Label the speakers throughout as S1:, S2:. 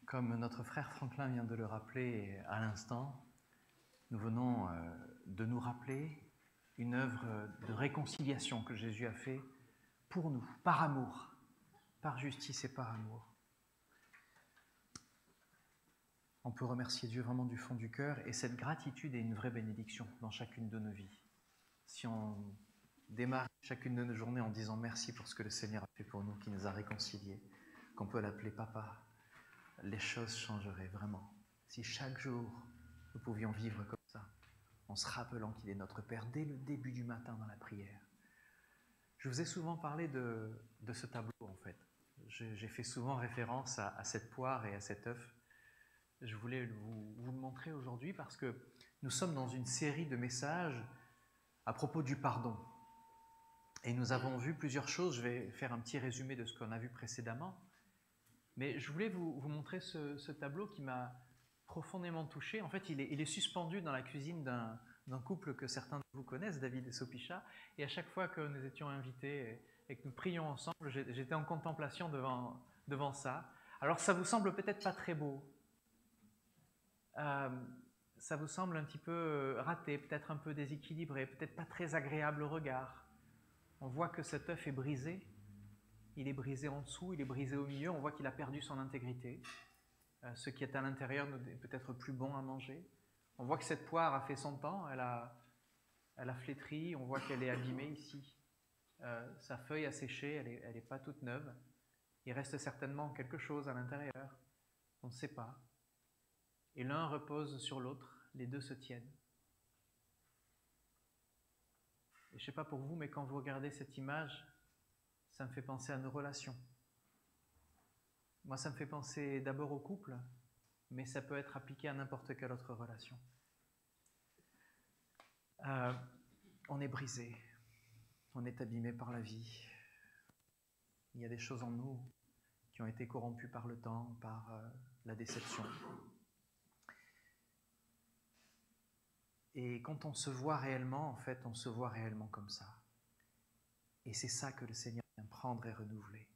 S1: Comme notre frère Franklin vient de le rappeler à l'instant, nous venons de nous rappeler une œuvre de réconciliation que Jésus a fait pour nous, par amour, par justice et par amour. On peut remercier Dieu vraiment du fond du cœur, et cette gratitude est une vraie bénédiction dans chacune de nos vies. Si on démarre chacune de nos journées en disant merci pour ce que le Seigneur a fait pour nous, qui nous a réconciliés, qu'on peut l'appeler Papa, les choses changeraient vraiment. Si chaque jour nous pouvions vivre comme ça, en se rappelant qu'il est notre Père dès le début du matin dans la prière. Je vous ai souvent parlé de ce tableau en fait. J'ai fait souvent référence à cette poire et à cet œuf. Je voulais vous le montrer aujourd'hui parce que nous sommes dans une série de messages à propos du pardon. Et nous avons vu plusieurs choses. Je vais faire un petit résumé de ce qu'on a vu précédemment. Mais je voulais vous montrer ce tableau qui m'a profondément touché. En fait, il est suspendu dans la cuisine d'un couple que certains de vous connaissent, David et Sopicha. Et à chaque fois que nous étions invités et que nous prions ensemble, j'étais en contemplation devant ça. Alors ça vous semble peut-être pas très beau. Ça vous semble un petit peu raté, peut-être un peu déséquilibré, peut-être pas très agréable au regard. On voit que cet œuf est brisé. Il est brisé en dessous, il est brisé au milieu. On voit qu'il a perdu son intégrité. Ce qui est à l'intérieur est peut-être plus bon à manger. On voit que cette poire a fait son temps. Elle a flétri. On voit qu'elle est abîmée ici. Sa feuille a séché. Elle n'est pas toute neuve. Il reste certainement quelque chose à l'intérieur. On ne sait pas. Et l'un repose sur l'autre, les deux se tiennent. Et je ne sais pas pour vous, mais quand vous regardez cette image, ça me fait penser à nos relations. Moi, ça me fait penser d'abord au couple, mais ça peut être appliqué à n'importe quelle autre relation. On est brisé, on est abîmé par la vie. Il y a des choses en nous qui ont été corrompues par le temps, par la déception. Et quand on se voit réellement, en fait, on se voit réellement comme ça. Et c'est ça que le Seigneur vient prendre et renouveler.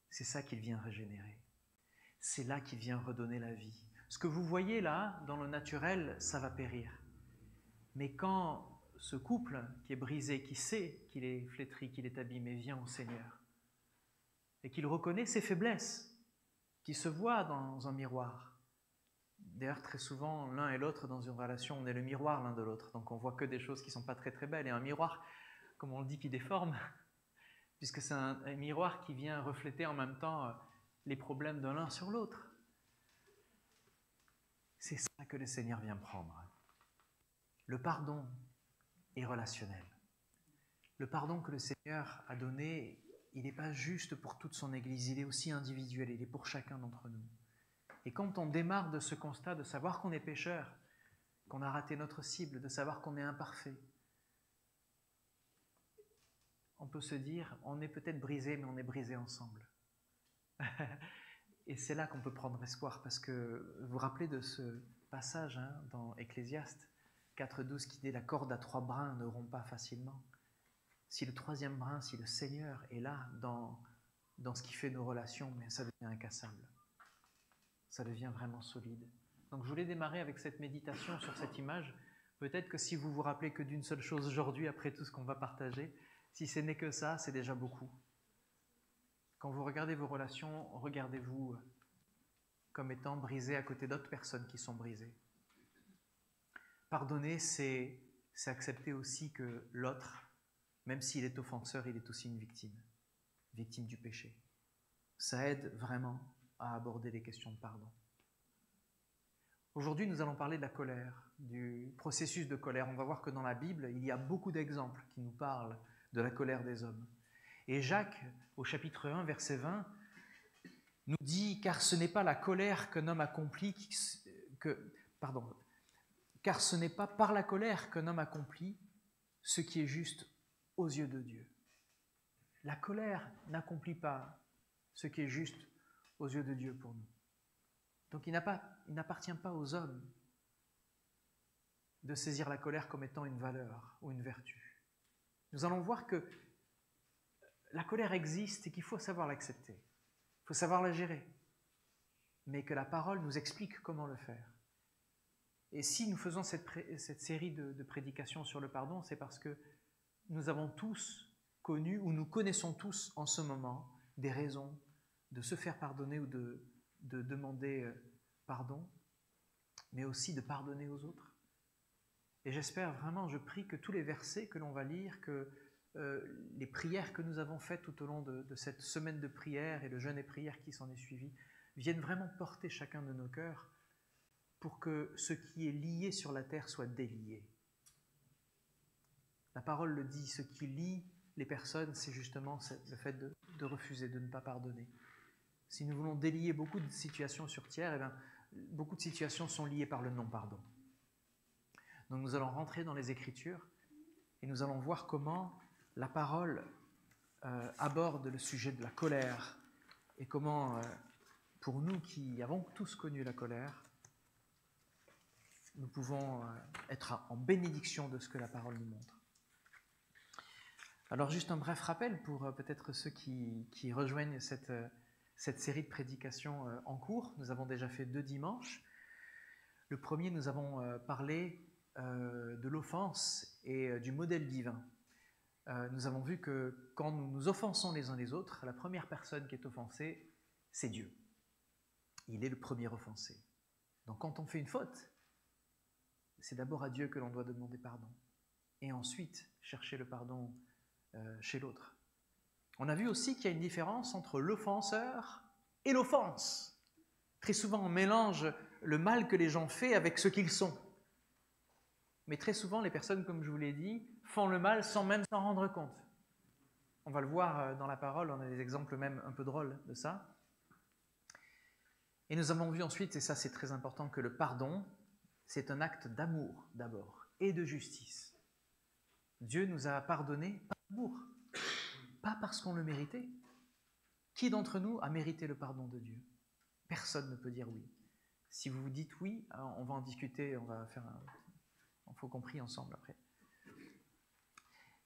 S1: C'est ça qu'il vient régénérer. C'est là qu'il vient redonner la vie. Ce que vous voyez là, dans le naturel, ça va périr. Mais quand ce couple qui est brisé, qui sait qu'il est flétri, qu'il est abîmé, vient au Seigneur, et qu'il reconnaît ses faiblesses, qui se voit dans un miroir. D'ailleurs, très souvent, l'un et l'autre, dans une relation, on est le miroir l'un de l'autre. Donc on voit que des choses qui ne sont pas très très belles. Et un miroir, comme on le dit, qui déforme, puisque c'est un miroir qui vient refléter en même temps les problèmes de l'un sur l'autre. C'est ça que le Seigneur vient prendre. Le pardon est relationnel. Le pardon que le Seigneur a donné, il n'est pas juste pour toute son Église, il est aussi individuel, il est pour chacun d'entre nous. Et quand on démarre de ce constat de savoir qu'on est pécheur, qu'on a raté notre cible, de savoir qu'on est imparfait, on peut se dire, on est peut-être brisé, mais on est brisé ensemble. Et c'est là qu'on peut prendre espoir, parce que vous vous rappelez de ce passage dans Ecclésiaste 4.12 qui dit « La corde à 3 brins ne rompt pas facilement ». Si le 3e brin, si le Seigneur est là dans ce qui fait nos relations, mais ça devient incassable. Ça devient vraiment solide. Donc je voulais démarrer avec cette méditation sur cette image. Peut-être que si vous vous rappelez que d'une seule chose aujourd'hui, après tout ce qu'on va partager, si ce n'est que ça, c'est déjà beaucoup. Quand vous regardez vos relations, regardez-vous comme étant brisés à côté d'autres personnes qui sont brisées. Pardonner, c'est accepter aussi que l'autre, même s'il est offenseur, il est aussi une victime du péché. Ça aide vraiment à aborder les questions de pardon. Aujourd'hui, nous allons parler de la colère, du processus de colère. On va voir que dans la Bible, il y a beaucoup d'exemples qui nous parlent de la colère des hommes. Et Jacques, au chapitre 1, verset 20, nous dit « Car ce n'est pas la colère qu'un homme accomplit, car ce n'est pas par la colère qu'un homme accomplit ce qui est juste aux yeux de Dieu. » La colère n'accomplit pas ce qui est juste aux yeux de Dieu pour nous. Donc il n'appartient pas aux hommes de saisir la colère comme étant une valeur ou une vertu. Nous allons voir que la colère existe et qu'il faut savoir l'accepter. Il faut savoir la gérer. mais que la parole nous explique comment le faire. Et si nous faisons cette série de prédications sur le pardon, c'est parce que nous avons tous connu, ou nous connaissons tous en ce moment, des raisons de se faire pardonner ou de demander pardon, mais aussi de pardonner aux autres. Et j'espère vraiment, je prie que tous les versets que l'on va lire, que les prières que nous avons faites tout au long de cette semaine de prière et le jeûne et prière qui s'en est suivi, viennent vraiment porter chacun de nos cœurs pour que ce qui est lié sur la terre soit délié. La parole le dit, ce qui lie les personnes, c'est justement le fait de refuser, de ne pas pardonner. Si nous voulons délier beaucoup de situations sur terre, eh bien, beaucoup de situations sont liées par le non-pardon. Donc nous allons rentrer dans les Écritures et nous allons voir comment la parole aborde le sujet de la colère et comment, pour nous qui avons tous connu la colère, nous pouvons être en bénédiction de ce que la parole nous montre. Alors juste un bref rappel pour peut-être ceux qui rejoignent cette série de prédications en cours. Nous avons déjà fait 2 dimanches. Le premier, nous avons parlé de l'offense et du modèle divin. Nous avons vu que quand nous nous offensons les uns les autres, la première personne qui est offensée, c'est Dieu. Il est le premier offensé. Donc quand on fait une faute, c'est d'abord à Dieu que l'on doit demander pardon. Et ensuite, chercher le pardon chez l'autre. On a vu aussi qu'il y a une différence entre l'offenseur et l'offense. Très souvent, on mélange le mal que les gens font avec ce qu'ils sont. Mais très souvent, les personnes, comme je vous l'ai dit, font le mal sans même s'en rendre compte. On va le voir dans la parole, on a des exemples même un peu drôles de ça. Et nous avons vu ensuite, et ça c'est très important, que le pardon, c'est un acte d'amour d'abord, et de justice. Dieu nous a pardonné par amour, pas parce qu'on le méritait. Qui d'entre nous a mérité le pardon de Dieu? Personne ne peut dire oui. Si vous vous dites oui, on va en discuter, on va faire un faux compris ensemble après.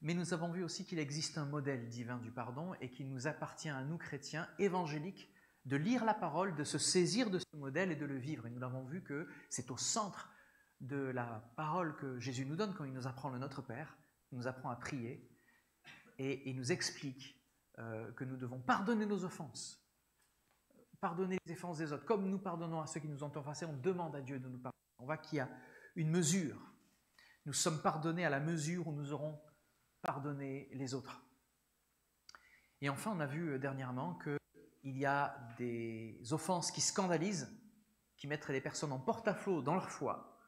S1: Mais nous avons vu aussi qu'il existe un modèle divin du pardon et qu'il nous appartient à nous chrétiens évangéliques de lire la parole, de se saisir de ce modèle et de le vivre. Et nous l'avons vu que c'est au centre de la parole que Jésus nous donne quand il nous apprend le Notre Père, il nous apprend à prier et il nous explique que nous devons pardonner nos offenses, pardonner les offenses des autres. Comme nous pardonnons à ceux qui nous ont offensés, on demande à Dieu de nous pardonner. On voit qu'il y a une mesure. Nous sommes pardonnés à la mesure où nous aurons pardonné les autres. Et enfin, on a vu dernièrement qu'il y a des offenses qui scandalisent, qui mettent les personnes en porte-à-faux dans leur foi,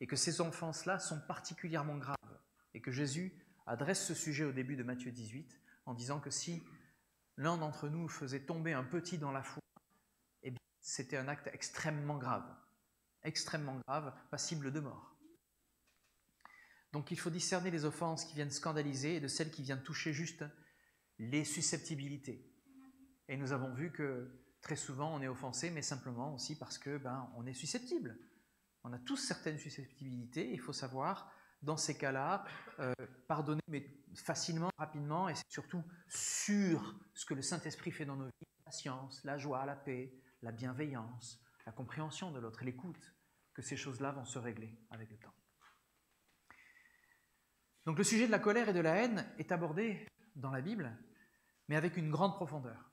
S1: et que ces offenses-là sont particulièrement graves, et que Jésus adresse ce sujet au début de Matthieu 18, en disant que si l'un d'entre nous faisait tomber un petit dans la foi, eh bien, c'était un acte extrêmement grave, passible de mort. Donc il faut discerner les offenses qui viennent scandaliser et de celles qui viennent toucher juste les susceptibilités. Et nous avons vu que très souvent on est offensé, mais simplement aussi parce que on est susceptible. On a tous certaines susceptibilités, il faut savoir, dans ces cas-là, pardonner, mais facilement, rapidement, et c'est surtout sur ce que le Saint-Esprit fait dans nos vies, la patience, la joie, la paix, la bienveillance, la compréhension de l'autre, l'écoute, que ces choses-là vont se régler avec le temps. Donc le sujet de la colère et de la haine est abordé dans la Bible, mais avec une grande profondeur.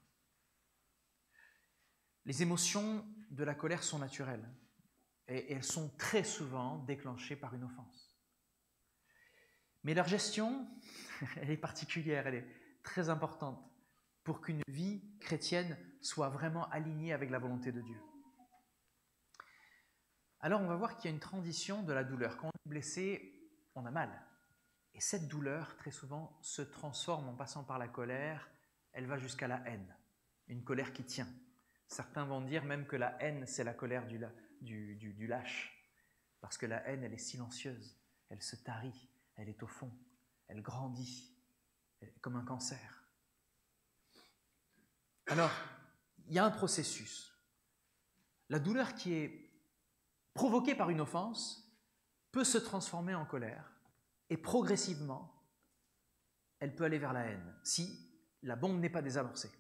S1: Les émotions de la colère sont naturelles, et elles sont très souvent déclenchées par une offense. Mais leur gestion, elle est particulière, elle est très importante pour qu'une vie chrétienne soit vraiment alignée avec la volonté de Dieu. Alors on va voir qu'il y a une transition de la douleur. Quand on est blessé, on a mal. Et cette douleur, très souvent, se transforme en passant par la colère, elle va jusqu'à la haine, une colère qui tient. Certains vont dire même que la haine, c'est la colère du lâche, parce que la haine, elle est silencieuse, elle se tarit, elle est au fond, elle grandit, comme un cancer. Alors, il y a un processus. La douleur qui est provoquée par une offense peut se transformer en colère, et progressivement, elle peut aller vers la haine, si la bombe n'est pas désamorcée.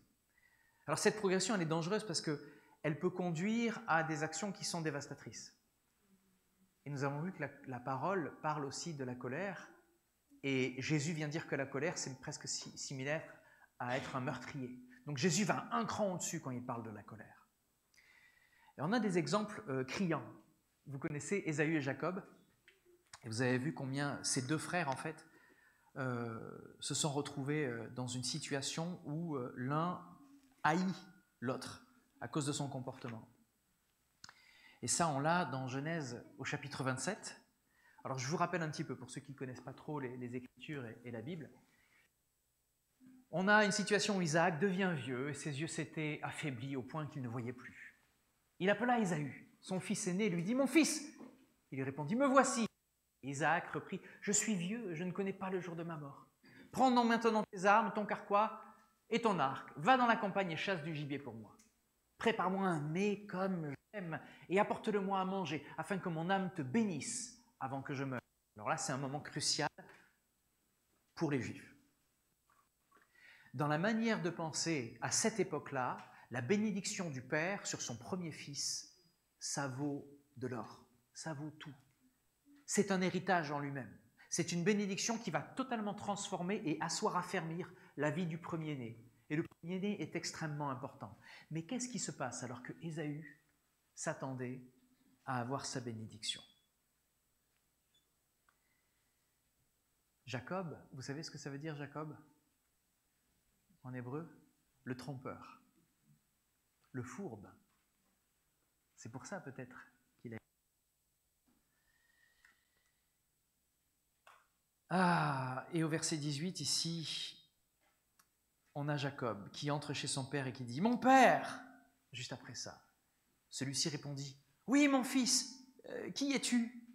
S1: Alors cette progression, elle est dangereuse parce qu'elle elle peut conduire à des actions qui sont dévastatrices. Et nous avons vu que la parole parle aussi de la colère. Et Jésus vient dire que la colère, c'est presque similaire à être un meurtrier. Donc Jésus va un cran au-dessus quand il parle de la colère. Et on a des exemples criants. Vous connaissez Ésaü et Jacob. Et vous avez vu combien ces deux frères, en fait, se sont retrouvés dans une situation où l'un haït l'autre à cause de son comportement. Et ça, on l'a dans Genèse au chapitre 27. Alors, je vous rappelle un petit peu, pour ceux qui ne connaissent pas trop les Écritures et la Bible. On a une situation où Isaac devient vieux et ses yeux s'étaient affaiblis au point qu'il ne voyait plus. Il appela Ésaü, son fils aîné, et lui dit « Mon fils !» Il lui répondit « Me voici !» Isaac reprit « Je suis vieux, je ne connais pas le jour de ma mort. Prends donc maintenant tes armes, ton carquois et ton arc. Va dans la campagne et chasse du gibier pour moi. Prépare-moi un mets comme j'aime et apporte-le-moi à manger, afin que mon âme te bénisse avant que je meure. » Alors là, c'est un moment crucial pour les Juifs. Dans la manière de penser à cette époque-là, la bénédiction du Père sur son premier fils, ça vaut de l'or, ça vaut tout. C'est un héritage en lui-même. C'est une bénédiction qui va totalement transformer et asseoir, affermir la vie du premier-né. Et le premier-né est extrêmement important. Mais qu'est-ce qui se passe alors que Ésaü s'attendait à avoir sa bénédiction? Jacob, vous savez ce que ça veut dire Jacob? En hébreu, le trompeur, le fourbe. C'est pour ça peut-être qu'il a... Et au verset 18, ici, on a Jacob qui entre chez son père et qui dit « Mon père !» Juste après ça, celui-ci répondit « Oui, mon fils, qui es-tu »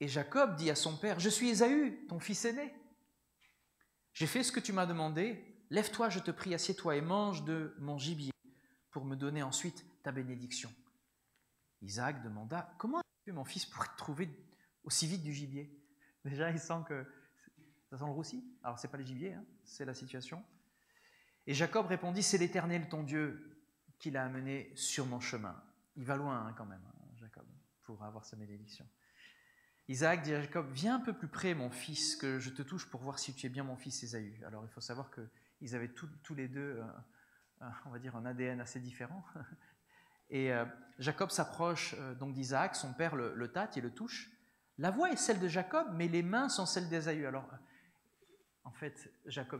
S1: Et Jacob dit à son père « Je suis Ésaü, ton fils aîné. J'ai fait ce que tu m'as demandé. Lève-toi, je te prie, assieds-toi et mange de mon gibier pour me donner ensuite ta bénédiction. » Isaac demanda « Comment as-tu, mon fils, pour trouver aussi vite du gibier ?» Déjà, il sent que ça sent le roussi. Alors, ce n'est pas le gibier, hein, c'est la situation. Et Jacob répondit « C'est l'Éternel, ton Dieu, qui l'a amené sur mon chemin. » Il va loin hein, quand même, hein, Jacob, pour avoir sa bénédiction. Isaac dit à Jacob « Viens un peu plus près, mon fils, que je te touche pour voir si tu es bien mon fils Ésaü. » Alors, il faut savoir qu'ils avaient tous les deux, on va dire, un ADN assez différent. Et Jacob s'approche donc d'Isaac, son père le tâte et le touche. La voix est celle de Jacob, mais les mains sont celles d'Ésaü. Alors, en fait, Jacob,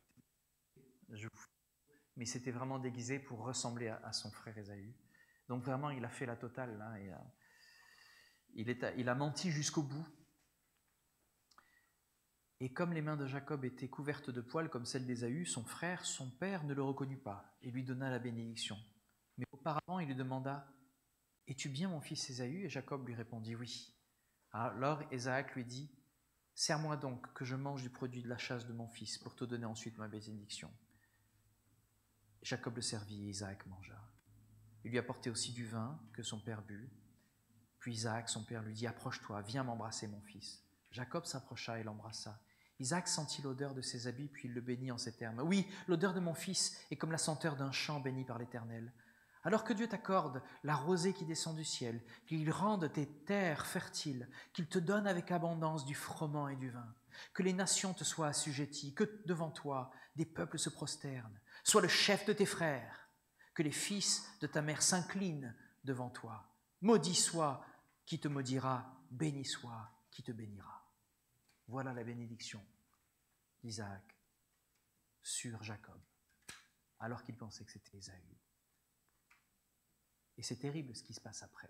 S1: mais c'était vraiment déguisé pour ressembler à son frère Ésaü. Donc vraiment, il a fait la totale. Là, il a menti jusqu'au bout. Et comme les mains de Jacob étaient couvertes de poils comme celles d'Ésaü, son frère, son père, ne le reconnut pas et lui donna la bénédiction. Mais auparavant, il lui demanda « Es-tu bien mon fils Ésaü ?» Et Jacob lui répondit « Oui. » Alors Isaac lui dit « Serre-moi donc que je mange du produit de la chasse de mon fils pour te donner ensuite ma bénédiction. » Jacob le servit et Isaac mangea. Il lui apportait aussi du vin que son père but. Puis Isaac, son père, lui dit « Approche-toi, viens m'embrasser mon fils. » Jacob s'approcha et l'embrassa. Isaac sentit l'odeur de ses habits, puis il le bénit en ces termes. « Oui, l'odeur de mon fils est comme la senteur d'un champ béni par l'Éternel. Alors que Dieu t'accorde la rosée qui descend du ciel, qu'il rende tes terres fertiles, qu'il te donne avec abondance du froment et du vin, que les nations te soient assujetties, que devant toi des peuples se prosternent, sois le chef de tes frères, que les fils de ta mère s'inclinent devant toi. Maudit soit qui te maudira, béni soit qui te bénira. » Voilà la bénédiction d'Isaac sur Jacob, alors qu'il pensait que c'était Ésaü. Et c'est terrible ce qui se passe après.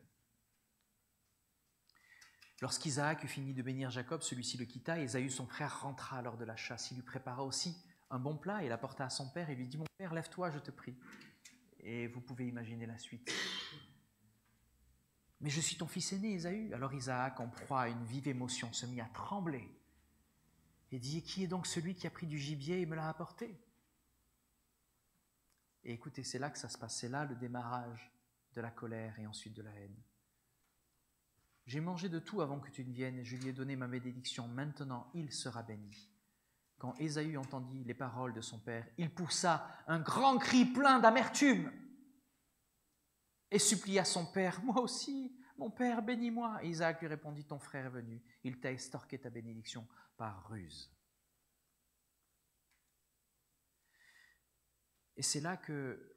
S1: Lorsqu'Isaac eut fini de bénir Jacob, celui-ci le quitta, et Ésaü, son frère, rentra lors de la chasse. Il lui prépara aussi un bon plat et l'apporta à son père et lui dit « Mon père, lève-toi, je te prie. » Et vous pouvez imaginer la suite. « Mais je suis ton fils aîné, Ésaü. » Alors Isaac, en proie à une vive émotion, se mit à trembler et dit « Qui est donc celui qui a pris du gibier et me l'a apporté ?» Et écoutez, c'est là que ça se passe. C'est là le démarrage de la colère et ensuite de la haine. « J'ai mangé de tout avant que tu ne viennes et je lui ai donné ma bénédiction. Maintenant, il sera béni. » Quand Ésaü entendit les paroles de son père, il poussa un grand cri plein d'amertume. et supplia son père, « Moi aussi, mon père, bénis-moi. » Et Isaac lui répondit, « Ton frère est venu, il t'a extorqué ta bénédiction par ruse. » Et c'est là que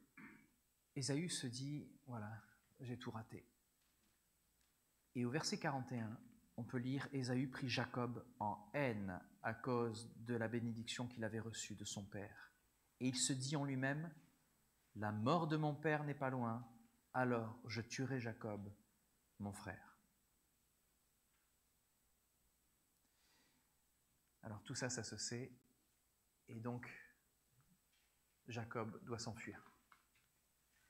S1: Ésaü se dit, voilà, j'ai tout raté. Et au verset 41, on peut lire, Ésaü prit Jacob en haine à cause de la bénédiction qu'il avait reçue de son père. Et il se dit en lui-même, la mort de mon père n'est pas loin, alors je tuerai Jacob, mon frère. Alors tout ça, ça se sait, et donc Jacob doit s'enfuir.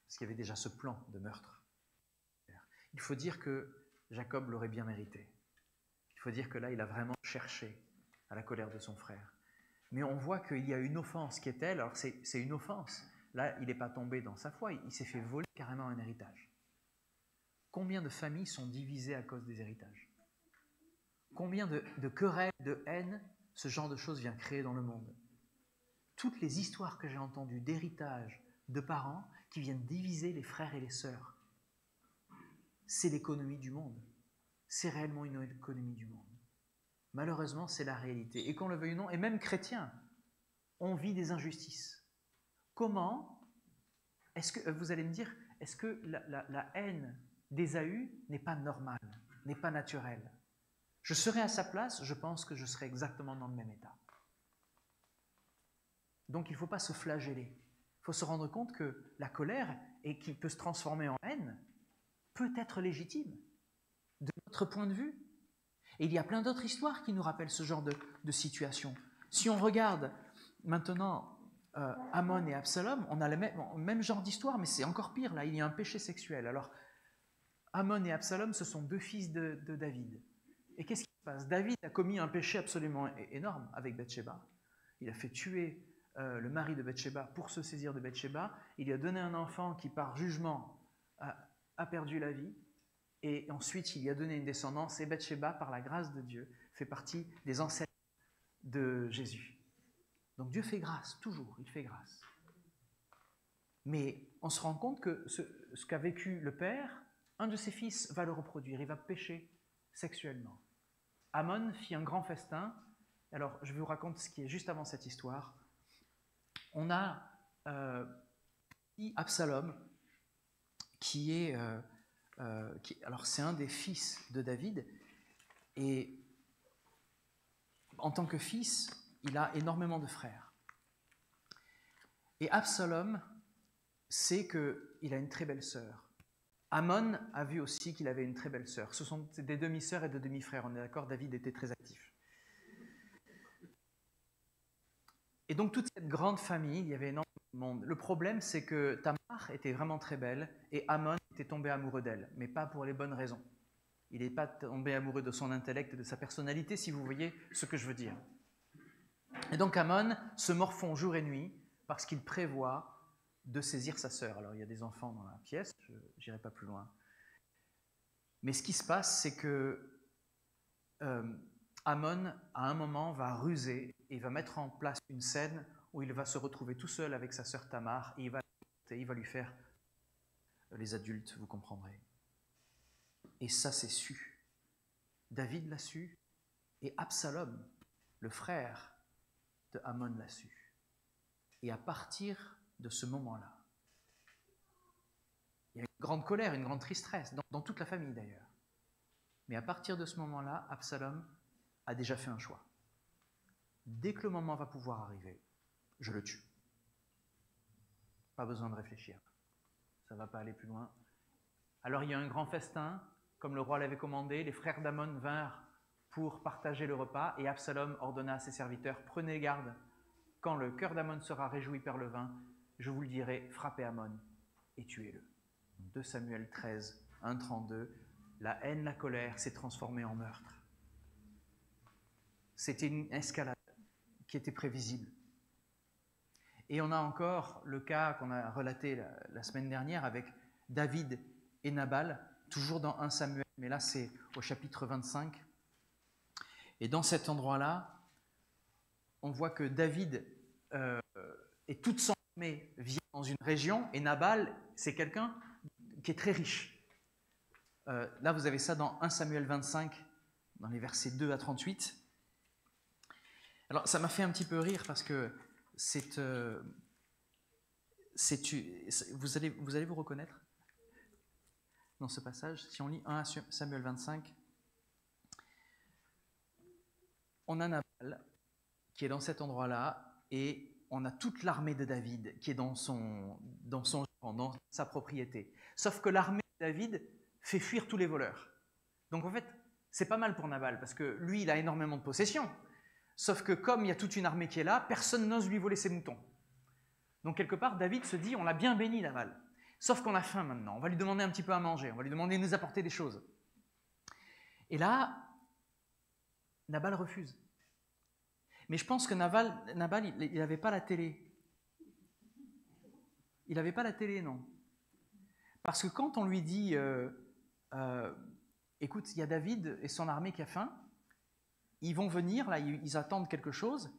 S1: Parce qu'il y avait déjà ce plan de meurtre. Il faut dire que Jacob l'aurait bien mérité. Il faut dire que là, il a vraiment cherché à la colère de son frère. Mais on voit qu'il y a une offense qui est telle, alors c'est une offense. Là, il n'est pas tombé dans sa foi, il s'est fait voler carrément un héritage. Combien de familles sont divisées à cause des héritages? Combien de querelles, de haine, ce genre de choses vient créer dans le monde? Toutes les histoires que j'ai entendues d'héritage, de parents qui viennent diviser les frères et les sœurs, c'est l'économie du monde. C'est réellement une économie du monde. Malheureusement, c'est la réalité. Et qu'on le veuille ou non, et même chrétiens, on vit des injustices. Comment est-ce que, vous allez me dire, est-ce que la haine d'Ésaü n'est pas normale, n'est pas naturelle? Je serais à sa place, je pense que je serais exactement dans le même état. Donc il ne faut pas se flageller. Il faut se rendre compte que la colère, et qui peut se transformer en haine, peut être légitime, de notre point de vue. Et il y a plein d'autres histoires qui nous rappellent ce genre de situation. Si on regarde maintenant Amon et Absalom, on a le même genre d'histoire, mais c'est encore pire. Là, il y a un péché sexuel. Alors, Amon et Absalom, ce sont deux fils de David. Et qu'est-ce qui se passe? David a commis un péché absolument énorme avec Bathsheba. Il a fait tuer le mari de Bathsheba pour se saisir de Bathsheba. Il lui a donné un enfant qui, par jugement, a perdu la vie. Et ensuite, il lui a donné une descendance. Et Bathsheba, par la grâce de Dieu, fait partie des ancêtres de Jésus. Donc Dieu fait grâce, toujours, il fait grâce. Mais on se rend compte que ce qu'a vécu le père, un de ses fils va le reproduire, il va pécher sexuellement. Amon fit un grand festin. Alors, je vous raconte ce qui est juste avant cette histoire. On a Absalom, qui est... alors, c'est un des fils de David, et en tant que fils, il a énormément de frères. Et Absalom sait qu'il a une très belle sœur. Amon a vu aussi qu'il avait une très belle sœur. Ce sont des demi-sœurs et des demi-frères, on est d'accord, David était très actif. Et donc toute cette grande famille, il y avait énormément de monde. Le problème, c'est que Tamar était vraiment très belle et Amon était tombé amoureux d'elle, mais pas pour les bonnes raisons. Il n'est pas tombé amoureux de son intellect et de sa personnalité, si vous voyez ce que je veux dire. Et donc Amon se morfond jour et nuit parce qu'il prévoit de saisir sa sœur. Alors il y a des enfants dans la pièce, je n'irai pas plus loin. Mais ce qui se passe, c'est que Amon, à un moment, va ruser et va mettre en place une scène où il va se retrouver tout seul avec sa sœur Tamar et il va lui faire les adultes, vous comprendrez. Et ça, c'est su. David l'a su et Absalom, le frère de Amon, l'a su. Et à partir de ce moment-là, il y a une grande colère, une grande tristesse, dans toute la famille d'ailleurs. Mais à partir de ce moment-là, Absalom a déjà fait un choix. Dès que le moment va pouvoir arriver, je le tue. Pas besoin de réfléchir. Ça ne va pas aller plus loin. Alors il y a un grand festin, comme le roi l'avait commandé. Les frères d'Amon vinrent pour partager le repas et Absalom ordonna à ses serviteurs, prenez garde, quand le cœur d'Amon sera réjoui par le vin, je vous le dirai, frappez Amon et tuez-le. 2 Samuel 13, 1, 32, la haine, la colère s'est transformée en meurtre. C'était une escalade qui était prévisible. Et on a encore le cas qu'on a relaté la semaine dernière avec David et Nabal, toujours dans 1 Samuel, mais là c'est au chapitre 25. Et dans cet endroit-là, on voit que David et toute son armée vient dans une région, et Nabal, c'est quelqu'un qui est très riche. Là, vous avez ça dans 1 Samuel 25, dans les versets 2 à 38. Alors, ça m'a fait un petit peu rire parce que vous allez vous reconnaître dans ce passage. Si on lit 1 Samuel 25, on a Nabal qui est dans cet endroit-là et on a toute l'armée de David qui est dans sa propriété. Sauf que l'armée de David fait fuir tous les voleurs. Donc en fait, c'est pas mal pour Nabal parce que lui, il a énormément de possessions. Sauf que comme il y a toute une armée qui est là, personne n'ose lui voler ses moutons. Donc quelque part, David se dit, on l'a bien béni Nabal. Sauf qu'on a faim maintenant, on va lui demander un petit peu à manger, on va lui demander de nous apporter des choses. Et là, Nabal refuse. Mais je pense que Nabal il n'avait pas la télé. Il n'avait pas la télé, non. Parce que quand on lui dit, écoute, il y a David et son armée qui a faim, ils vont venir, là, ils attendent quelque chose.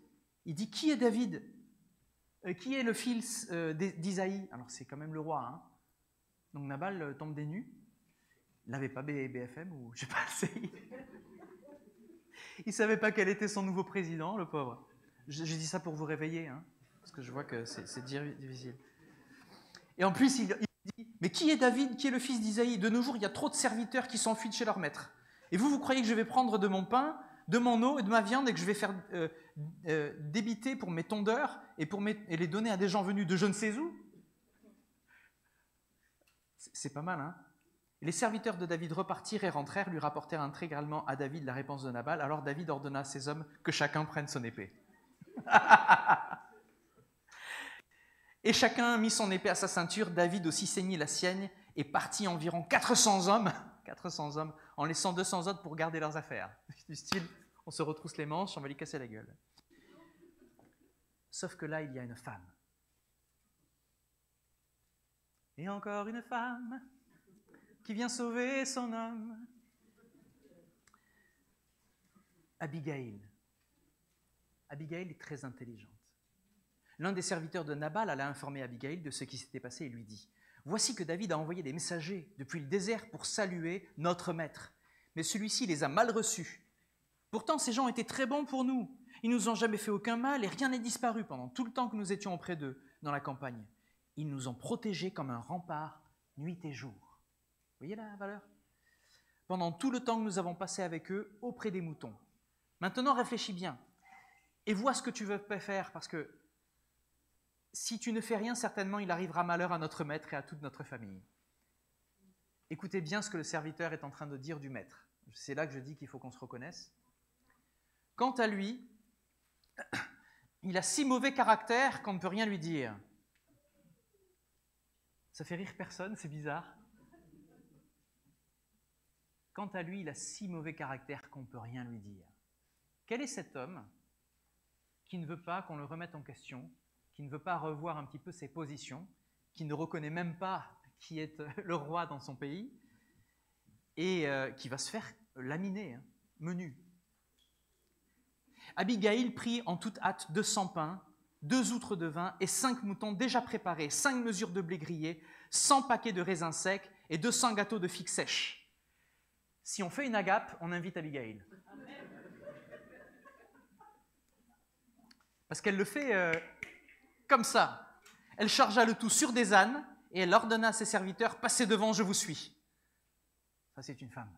S1: Il dit, qui est David ? Qui est le fils d'Isaïe ? Alors c'est quand même le roi, hein. Donc Nabal tombe des nues. Il n'avait pas BFM ou je ne sais pas. Il ne savait pas quel était son nouveau président, le pauvre. Je dis ça pour vous réveiller, hein, parce que je vois que c'est difficile. Et en plus, il dit, mais qui est David ? Qui est le fils d'Isaïe ? De nos jours, il y a trop de serviteurs qui s'enfuient de chez leur maître. Et vous croyez que je vais prendre de mon pain, de mon eau et de ma viande et que je vais faire débiter pour mes tondeurs et les donner à des gens venus de je ne sais où ? C'est pas mal, hein ? Et les serviteurs de David repartirent et rentrèrent, lui rapportèrent intégralement à David la réponse de Nabal. Alors David ordonna à ses hommes que chacun prenne son épée. Et chacun mit son épée à sa ceinture. David aussi ceignit la sienne et partit environ 400 hommes, en laissant 200 autres pour garder leurs affaires. Du style, on se retrousse les manches, on va lui casser la gueule. Sauf que là, il y a une femme. Et encore une femme qui vient sauver son homme. Abigail. Abigail est très intelligente. L'un des serviteurs de Nabal alla informer Abigail de ce qui s'était passé et lui dit « Voici que David a envoyé des messagers depuis le désert pour saluer notre maître. Mais celui-ci les a mal reçus. Pourtant, ces gens étaient très bons pour nous. Ils ne nous ont jamais fait aucun mal et rien n'est disparu pendant tout le temps que nous étions auprès d'eux dans la campagne. Ils nous ont protégés comme un rempart, nuit et jour. » Vous voyez la valeur ? Pendant tout le temps que nous avons passé avec eux auprès des moutons. Maintenant, réfléchis bien et vois ce que tu veux faire, parce que si tu ne fais rien, certainement il arrivera malheur à notre maître et à toute notre famille. Écoutez bien ce que le serviteur est en train de dire du maître. C'est là que je dis qu'il faut qu'on se reconnaisse. Quant à lui, il a si mauvais caractère qu'on ne peut rien lui dire. Ça fait rire personne, c'est bizarre. Quant à lui, il a si mauvais caractère qu'on ne peut rien lui dire. Quel est cet homme qui ne veut pas qu'on le remette en question, qui ne veut pas revoir un petit peu ses positions, qui ne reconnaît même pas qui est le roi dans son pays, et qui va se faire laminer, hein, menu. Abigail prit en toute hâte 200 pains, 2 outres de vin et 5 moutons déjà préparés, 5 mesures de blé grillé, 100 paquets de raisins secs et 200 gâteaux de figues sèches. Si on fait une agape, on invite Abigail. Parce qu'elle le fait comme ça. Elle chargea le tout sur des ânes et elle ordonna à ses serviteurs « Passez devant, je vous suis ». Ça, c'est une femme.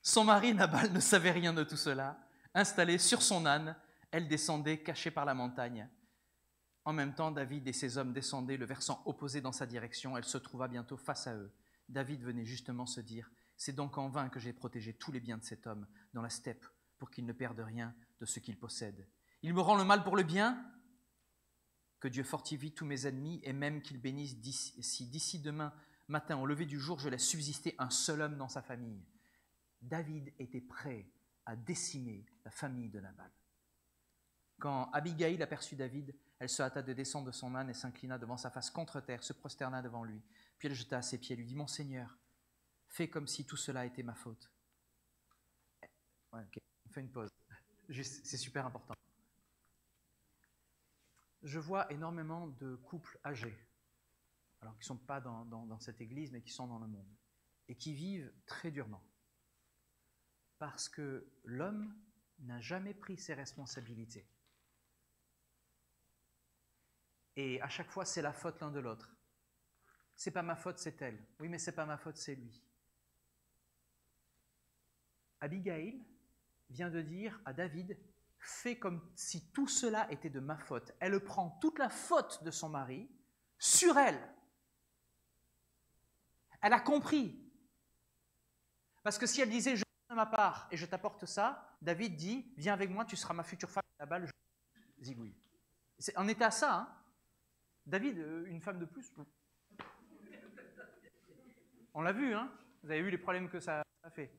S1: Son mari, Nabal, ne savait rien de tout cela. Installée sur son âne, elle descendait, cachée par la montagne. En même temps, David et ses hommes descendaient le versant opposé dans sa direction. Elle se trouva bientôt face à eux. David venait justement se dire « C'est donc en vain que j'ai protégé tous les biens de cet homme dans la steppe pour qu'il ne perde rien de ce qu'il possède. Il me rend le mal pour le bien ? Que Dieu fortifie tous mes ennemis et même qu'il bénisse si d'ici demain matin au lever du jour je laisse subsister un seul homme dans sa famille. » David était prêt à décimer la famille de Nabal. Quand Abigail aperçut David, elle se hâta de descendre de son âne et s'inclina devant sa face contre terre, se prosterna devant lui. Puis elle jeta à ses pieds et lui dit « Mon Seigneur, fais comme si tout cela était ma faute. » Ouais, ok, on fait une pause. Juste, c'est super important. je vois énormément de couples âgés, alors qui ne sont pas dans cette église, mais qui sont dans le monde, et qui vivent très durement. Parce que l'homme n'a jamais pris ses responsabilités. Et à chaque fois, c'est la faute l'un de l'autre. C'est pas ma faute, c'est elle. Oui, mais c'est pas ma faute, c'est lui. Abigail vient de dire à David, fais comme si tout cela était de ma faute. Elle prend toute la faute de son mari sur elle. Elle a compris. Parce que si elle disait, je donne ma part et je t'apporte ça, David dit, viens avec moi, tu seras ma future femme, la balle, je zigouille. On était à ça, hein. David, une femme de plus. On l'a vu, hein. Vous avez vu les problèmes que ça a fait.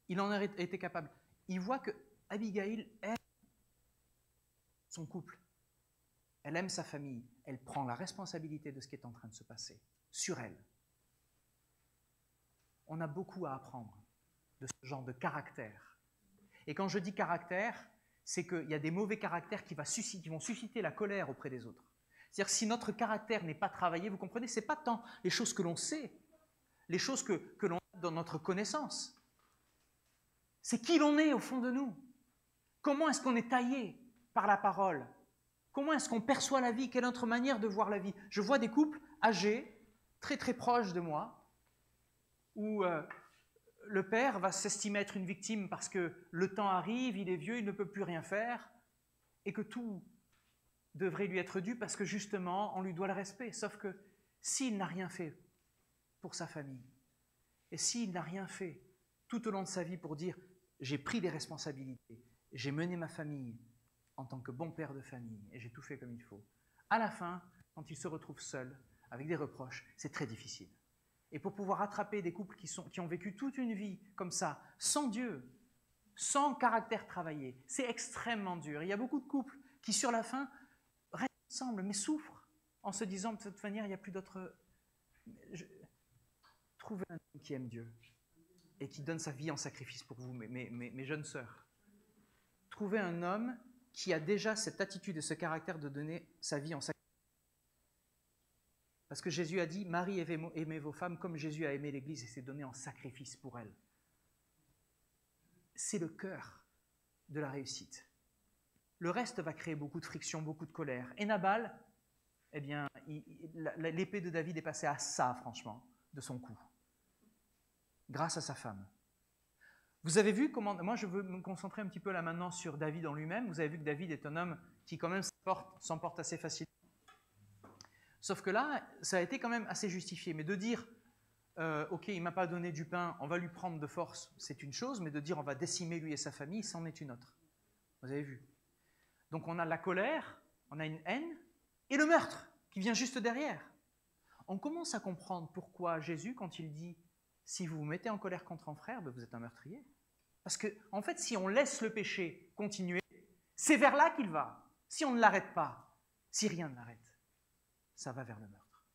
S1: Il en a été capable. Il voit que Abigail aime son couple. Elle aime sa famille. Elle prend la responsabilité de ce qui est en train de se passer sur elle. On a beaucoup à apprendre de ce genre de caractère. Et quand je dis caractère, c'est qu'il y a des mauvais caractères qui vont susciter la colère auprès des autres. C'est-à-dire si notre caractère n'est pas travaillé, vous comprenez, ce n'est pas tant les choses que l'on sait, les choses que l'on a dans notre connaissance. C'est qui l'on est au fond de nous. Comment est-ce qu'on est taillé par la parole? Comment est-ce qu'on perçoit la vie? Quelle est notre manière de voir la vie? Je vois des couples âgés, très très proches de moi, où le père va s'estimer être une victime parce que le temps arrive, il est vieux, il ne peut plus rien faire, et que tout devrait lui être dû parce que justement, on lui doit le respect. Sauf que s'il n'a rien fait pour sa famille, et s'il n'a rien fait tout au long de sa vie pour dire « j'ai pris des responsabilités, j'ai mené ma famille en tant que bon père de famille, et j'ai tout fait comme il faut », à la fin, quand il se retrouve seul, avec des reproches, c'est très difficile. Et pour pouvoir attraper des couples qui ont vécu toute une vie comme ça, sans Dieu, sans caractère travaillé, c'est extrêmement dur. Il y a beaucoup de couples qui, sur la fin, restent ensemble, mais souffrent, en se disant, de cette manière, il n'y a plus d'autre... Trouvez un homme qui aime Dieu et qui donne sa vie en sacrifice pour vous, mes jeunes sœurs. Trouvez un homme qui a déjà cette attitude et ce caractère de donner sa vie en sacrifice. Parce que Jésus a dit, Marie, aimez vos femmes comme Jésus a aimé l'Église et s'est donné en sacrifice pour elle. C'est le cœur de la réussite. Le reste va créer beaucoup de friction, beaucoup de colère. Et Nabal, eh bien, l'épée de David est passée à ça, franchement, de son cou, grâce à sa femme. Vous avez vu comment... Moi, je veux me concentrer un petit peu là maintenant sur David en lui-même. Vous avez vu que David est un homme qui quand même s'emporte assez facilement. Sauf que là, ça a été quand même assez justifié. Mais de dire, ok, il ne m'a pas donné du pain, on va lui prendre de force, c'est une chose, mais de dire on va décimer lui et sa famille, c'en est une autre. Vous avez vu? Donc on a la colère, on a une haine, et le meurtre qui vient juste derrière. On commence à comprendre pourquoi Jésus, quand il dit « si vous vous mettez en colère contre un frère, ben vous êtes un meurtrier ». Parce que, en fait, si on laisse le péché continuer, c'est vers là qu'il va. Si on ne l'arrête pas, si rien ne l'arrête, ça va vers le meurtre.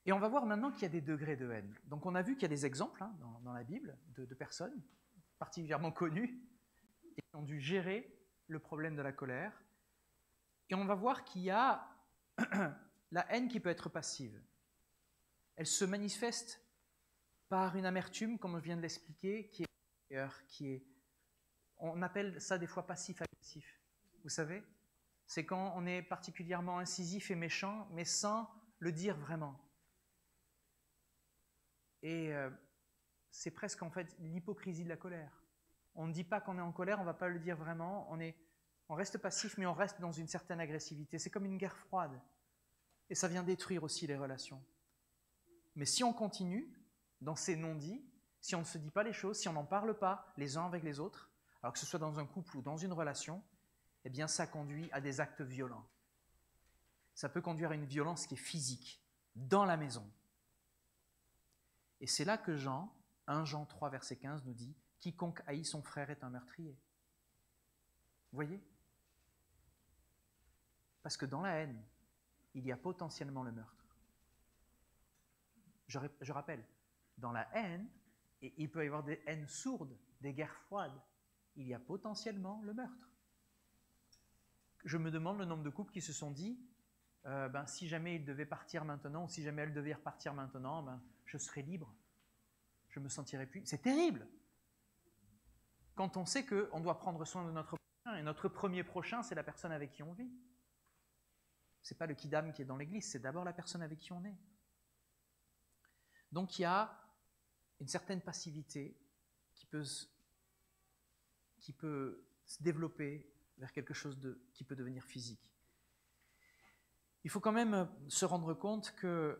S1: Et on va voir maintenant qu'il y a des degrés de haine. Donc on a vu qu'il y a des exemples hein, dans la Bible de personnes particulièrement connues et qui ont dû gérer le problème de la colère. Et on va voir qu'il y a la haine qui peut être passive. Elle se manifeste par une amertume, comme je viens de l'expliquer, qui est, on appelle ça des fois passif-agressif. Vous savez, c'est quand on est particulièrement incisif et méchant, mais sans le dire vraiment. Et c'est presque en fait l'hypocrisie de la colère. On ne dit pas qu'on est en colère, on ne va pas le dire vraiment, on reste passif, mais on reste dans une certaine agressivité. C'est comme une guerre froide. Et ça vient détruire aussi les relations. Mais si on continue dans ces non-dits, si on ne se dit pas les choses, si on n'en parle pas les uns avec les autres, alors que ce soit dans un couple ou dans une relation, eh bien ça conduit à des actes violents. Ça peut conduire à une violence qui est physique, dans la maison. Et c'est là que 1 Jean 3, verset 15 nous dit « Quiconque haït son frère est un meurtrier ». Vous voyez? Parce que dans la haine, il y a potentiellement le meurtre. Je rappelle, dans la haine, et il peut y avoir des haines sourdes, des guerres froides, il y a potentiellement le meurtre. Je me demande le nombre de couples qui se sont dit si jamais il devait partir maintenant, ou si jamais elle devait repartir maintenant, je serais libre. Je me sentirais plus. C'est terrible. Quand on sait qu'on doit prendre soin de notre prochain, et notre premier prochain, c'est la personne avec qui on vit. Ce n'est pas le kidam qui est dans l'église, c'est d'abord la personne avec qui on est. Donc il y a une certaine passivité qui peut se développer vers quelque chose qui peut devenir physique. Il faut quand même se rendre compte qu'il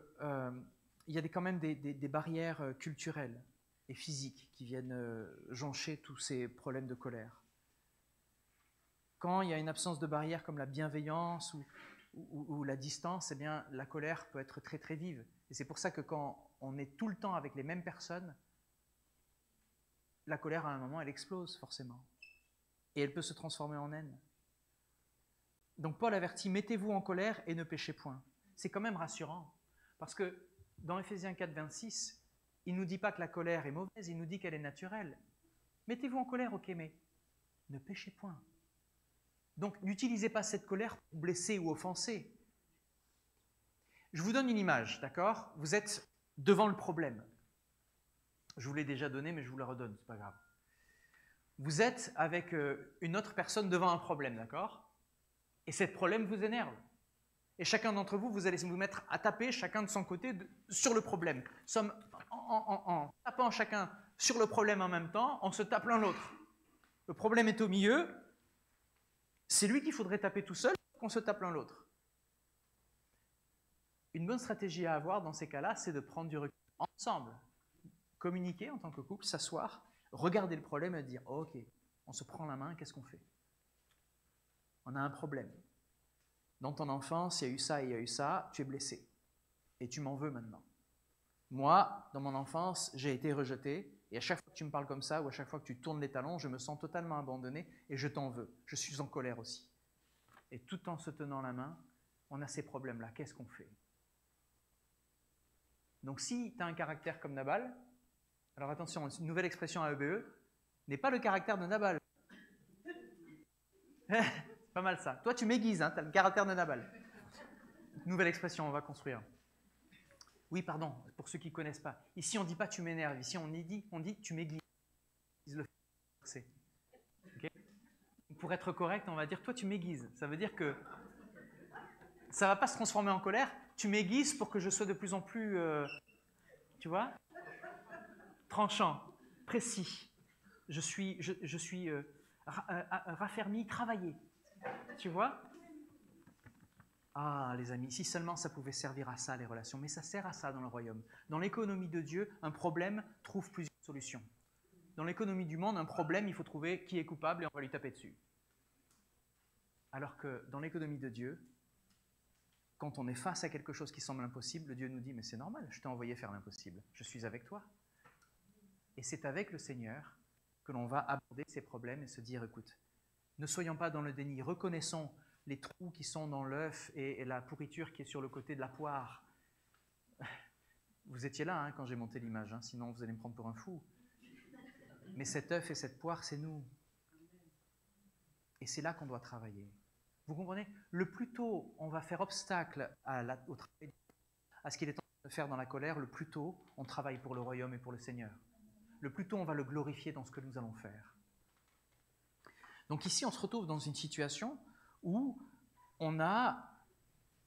S1: y a quand même des barrières culturelles et physiques qui viennent joncher tous ces problèmes de colère. Quand il y a une absence de barrières comme la bienveillance ou la distance, eh bien, la colère peut être très très vive. Et c'est pour ça que quand on est tout le temps avec les mêmes personnes, la colère à un moment elle explose forcément. Et elle peut se transformer en haine. Donc Paul avertit, mettez-vous en colère et ne péchez point. C'est quand même rassurant, parce que dans Ephésiens 4, 26, il ne nous dit pas que la colère est mauvaise, il nous dit qu'elle est naturelle. Mettez-vous en colère, ok, mais ne péchez point. Donc n'utilisez pas cette colère pour blesser ou offenser. Je vous donne une image, d'accord? Vous êtes devant le problème. Je vous l'ai déjà donné, mais je vous la redonne, c'est pas grave. Vous êtes avec une autre personne devant un problème, d'accord? Et ce problème vous énerve. Et chacun d'entre vous, vous allez vous mettre à taper chacun de son côté sur le problème. En tapant chacun sur le problème en même temps, on se tape l'un l'autre. Le problème est au milieu, c'est lui qu'il faudrait taper tout seul, qu'on se tape l'un l'autre. Une bonne stratégie à avoir dans ces cas-là, c'est de prendre du recul ensemble, communiquer en tant que couple, s'asseoir, regarder le problème et dire oh, « Ok, on se prend la main, qu'est-ce qu'on fait ?» On a un problème. Dans ton enfance, il y a eu ça et il y a eu ça, tu es blessé. Et tu m'en veux maintenant. Moi, dans mon enfance, j'ai été rejeté, et à chaque fois que tu me parles comme ça, ou à chaque fois que tu tournes les talons, je me sens totalement abandonné, et je t'en veux. Je suis en colère aussi. Et tout en se tenant la main, on a ces problèmes-là. Qu'est-ce qu'on fait? Donc si tu as un caractère comme Nabal, alors attention, une nouvelle expression à EBE, n'est pas le caractère de Nabal. C'est pas mal ça. Toi, tu m'aiguises, hein, tu as le caractère de Nabal. Nouvelle expression, on va construire. Oui, pardon, pour ceux qui ne connaissent pas. Ici, on ne dit pas tu m'énerves, ici, on dit tu m'aiguises. Okay. Pour être correct, on va dire toi, tu m'aiguises. Ça veut dire que ça ne va pas se transformer en colère. Tu m'aiguises pour que je sois de plus en plus, tu vois, tranchant, précis. Je suis raffermi, travaillé. Tu vois? Ah, les amis, si seulement ça pouvait servir à ça, les relations. Mais ça sert à ça dans le royaume. Dans l'économie de Dieu, un problème trouve plusieurs solutions. Dans l'économie du monde, un problème, il faut trouver qui est coupable et on va lui taper dessus. Alors que dans l'économie de Dieu, quand on est face à quelque chose qui semble impossible, Dieu nous dit « Mais c'est normal, je t'ai envoyé faire l'impossible. Je suis avec toi. » Et c'est avec le Seigneur que l'on va aborder ces problèmes et se dire « Écoute, ne soyons pas dans le déni, reconnaissons les trous qui sont dans l'œuf et la pourriture qui est sur le côté de la poire. » Vous étiez là hein, quand j'ai monté l'image, hein, sinon vous allez me prendre pour un fou. Mais cet œuf et cette poire, c'est nous. Et c'est là qu'on doit travailler. Vous comprenez? Le plus tôt on va faire obstacle au travail, à ce qu'il est en train de faire dans la colère, le plus tôt on travaille pour le royaume et pour le Seigneur. Le plus tôt on va le glorifier dans ce que nous allons faire. Donc ici, on se retrouve dans une situation où on a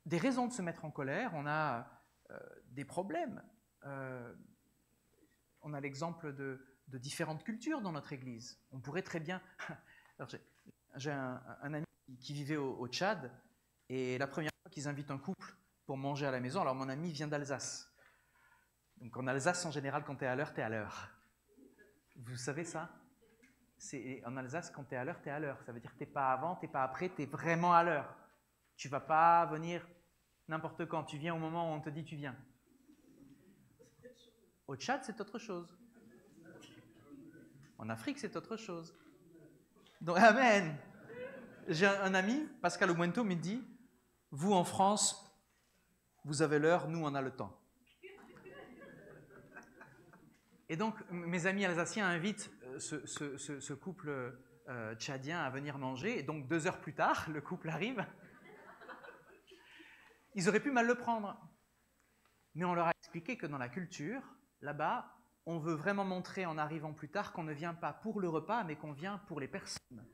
S1: des raisons de se mettre en colère, on a des problèmes. On a l'exemple de différentes cultures dans notre Église. On pourrait très bien... Alors, j'ai un ami qui vivait au Tchad, et la première fois qu'ils invitent un couple pour manger à la maison, alors mon ami vient d'Alsace. Donc en Alsace, en général, quand tu es à l'heure, tu es à l'heure. Vous savez ça? En Alsace, quand tu es à l'heure, tu es à l'heure. Ça veut dire que tu n'es pas avant, tu n'es pas après, tu es vraiment à l'heure. Tu ne vas pas venir n'importe quand. Tu viens au moment où on te dit tu viens. Au Tchad, c'est autre chose. En Afrique, c'est autre chose. Donc, amen. J'ai un ami, Pascal Oumento, me dit « Vous, en France, vous avez l'heure, nous, on a le temps. » Et donc, mes amis alsaciens invitent ce couple tchadiens à venir manger, et donc 2 heures plus tard, le couple arrive. Ils auraient pu mal le prendre. Mais on leur a expliqué que dans la culture, là-bas, on veut vraiment montrer en arrivant plus tard qu'on ne vient pas pour le repas, mais qu'on vient pour les personnes.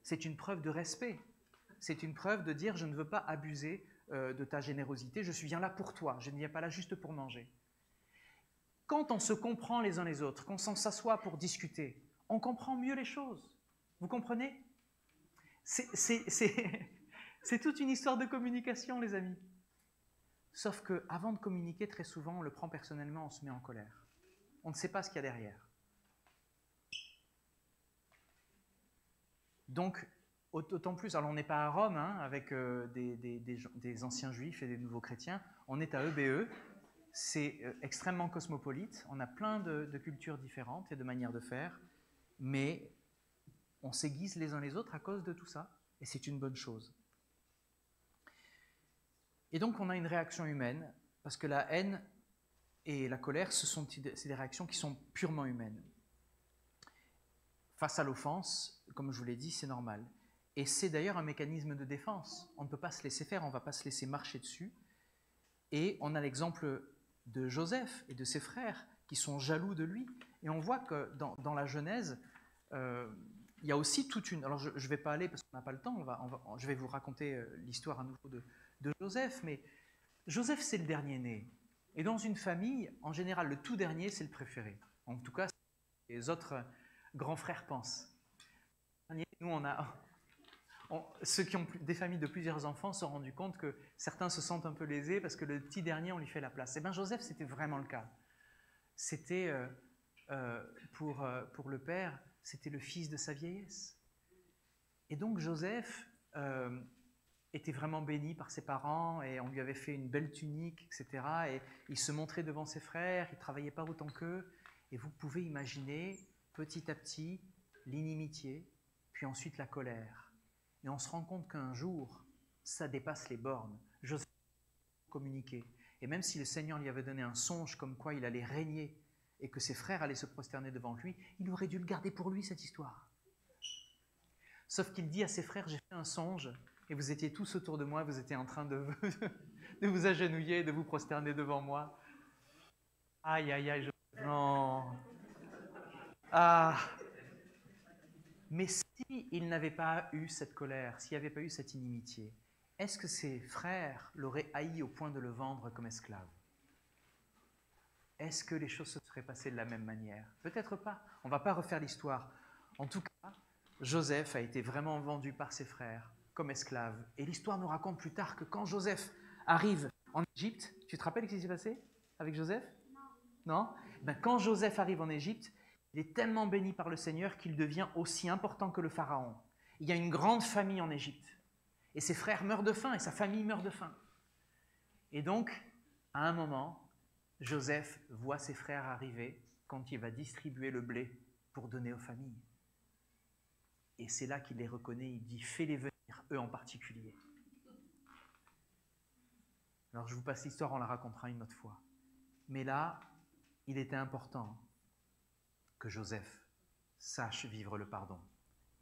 S1: C'est une preuve de respect. C'est une preuve de dire je ne veux pas abuser de ta générosité, je viens là pour toi, je ne viens pas là juste pour manger. Quand on se comprend les uns les autres, qu'on s'assoit pour discuter, on comprend mieux les choses. Vous comprenez ? C'est toute une histoire de communication, les amis. Sauf qu'avant de communiquer, très souvent, on le prend personnellement, on se met en colère. On ne sait pas ce qu'il y a derrière. Donc, autant plus, alors on n'est pas à Rome, hein, avec des anciens juifs et des nouveaux chrétiens, on est à EBE, c'est extrêmement cosmopolite, on a plein de cultures différentes et de manières de faire, mais on s'aiguise les uns les autres à cause de tout ça, et c'est une bonne chose. Et donc on a une réaction humaine, parce que la haine et la colère, c'est des réactions qui sont purement humaines. Face à l'offense, comme je vous l'ai dit, c'est normal. Et c'est d'ailleurs un mécanisme de défense. On ne peut pas se laisser faire, on ne va pas se laisser marcher dessus. Et on a l'exemple de Joseph et de ses frères qui sont jaloux de lui. Et on voit que dans la Genèse, il y a aussi toute une... Alors je ne vais pas aller parce qu'on n'a pas le temps, je vais vous raconter l'histoire à nouveau de Joseph, mais Joseph c'est le dernier né. Et dans une famille, en général, le tout dernier c'est le préféré. En tout cas, les autres grands frères pensent. Nous, ceux qui ont des familles de plusieurs enfants se sont rendus compte que certains se sentent un peu lésés parce que le petit dernier, on lui fait la place. Et bien Joseph, c'était vraiment le cas. C'était, pour le père, c'était le fils de sa vieillesse. Et donc Joseph était vraiment béni par ses parents et on lui avait fait une belle tunique, etc. Et il se montrait devant ses frères, il ne travaillait pas autant qu'eux. Et vous pouvez imaginer, petit à petit, l'inimitié, puis ensuite la colère. Et on se rend compte qu'un jour, ça dépasse les bornes. Joseph communiquait. Et même si le Seigneur lui avait donné un songe comme quoi il allait régner et que ses frères allaient se prosterner devant lui, il aurait dû le garder pour lui, cette histoire. Sauf qu'il dit à ses frères, j'ai fait un songe, et vous étiez tous autour de moi, vous étiez en train de vous agenouiller, de vous prosterner devant moi. Aïe, aïe, aïe, non. Ah. Mais s'il n'avait pas eu cette colère, s'il n'y avait pas eu cette inimitié, est-ce que ses frères l'auraient haï au point de le vendre comme esclave ? Est-ce que les choses se seraient passées de la même manière ? Peut-être pas. On ne va pas refaire l'histoire. En tout cas, Joseph a été vraiment vendu par ses frères comme esclave. Et l'histoire nous raconte plus tard que quand Joseph arrive en Égypte, tu te rappelles ce qui s'est passé avec Joseph ? Non ? Ben, quand Joseph arrive en Égypte, il est tellement béni par le Seigneur qu'il devient aussi important que le Pharaon. Il y a une grande famille en Égypte. Et ses frères meurent de faim et sa famille meurt de faim. Et donc, à un moment, Joseph voit ses frères arriver quand il va distribuer le blé pour donner aux familles. Et c'est là qu'il les reconnaît, il dit « fais-les venir, eux en particulier ». Alors je vous passe l'histoire, on la racontera une autre fois. Mais là, il était important que Joseph sache vivre le pardon.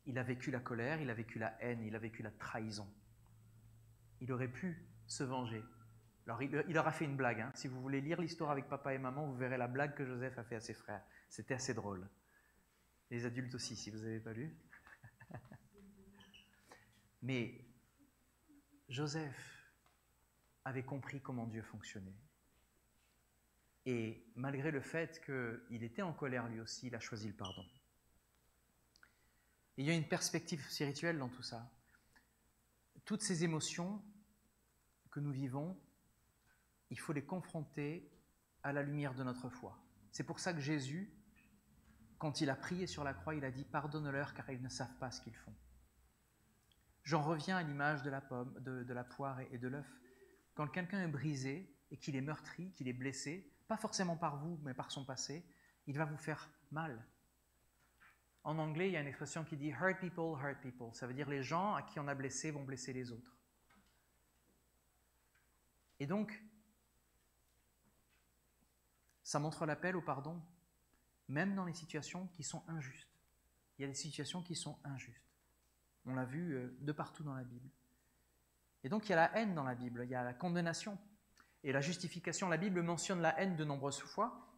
S1: Il a vécu la colère, il a vécu la haine, il a vécu la trahison. Il aurait pu se venger. Alors il leur a fait une blague. Hein. Si vous voulez lire l'histoire avec papa et maman, vous verrez la blague que Joseph a fait à ses frères. C'était assez drôle. Les adultes aussi, si vous n'avez pas lu. Mais Joseph avait compris comment Dieu fonctionnait. Et malgré le fait qu'il était en colère lui aussi, il a choisi le pardon. Et il y a une perspective spirituelle dans tout ça. Toutes ces émotions que nous vivons, il faut les confronter à la lumière de notre foi. C'est pour ça que Jésus, quand il a prié sur la croix, il a dit « Pardonne-leur car ils ne savent pas ce qu'ils font ». J'en reviens à l'image de la pomme, de la poire et de l'œuf. Quand quelqu'un est brisé et qu'il est meurtri, qu'il est blessé, pas forcément par vous, mais par son passé, il va vous faire mal. En anglais, il y a une expression qui dit « hurt people, hurt people ». Ça veut dire les gens à qui on a blessé vont blesser les autres. Et donc, ça montre l'appel au pardon, même dans les situations qui sont injustes. Il y a des situations qui sont injustes. On l'a vu de partout dans la Bible. Et donc il y a la haine dans la Bible, il y a la condamnation et la justification. La Bible mentionne la haine de nombreuses fois,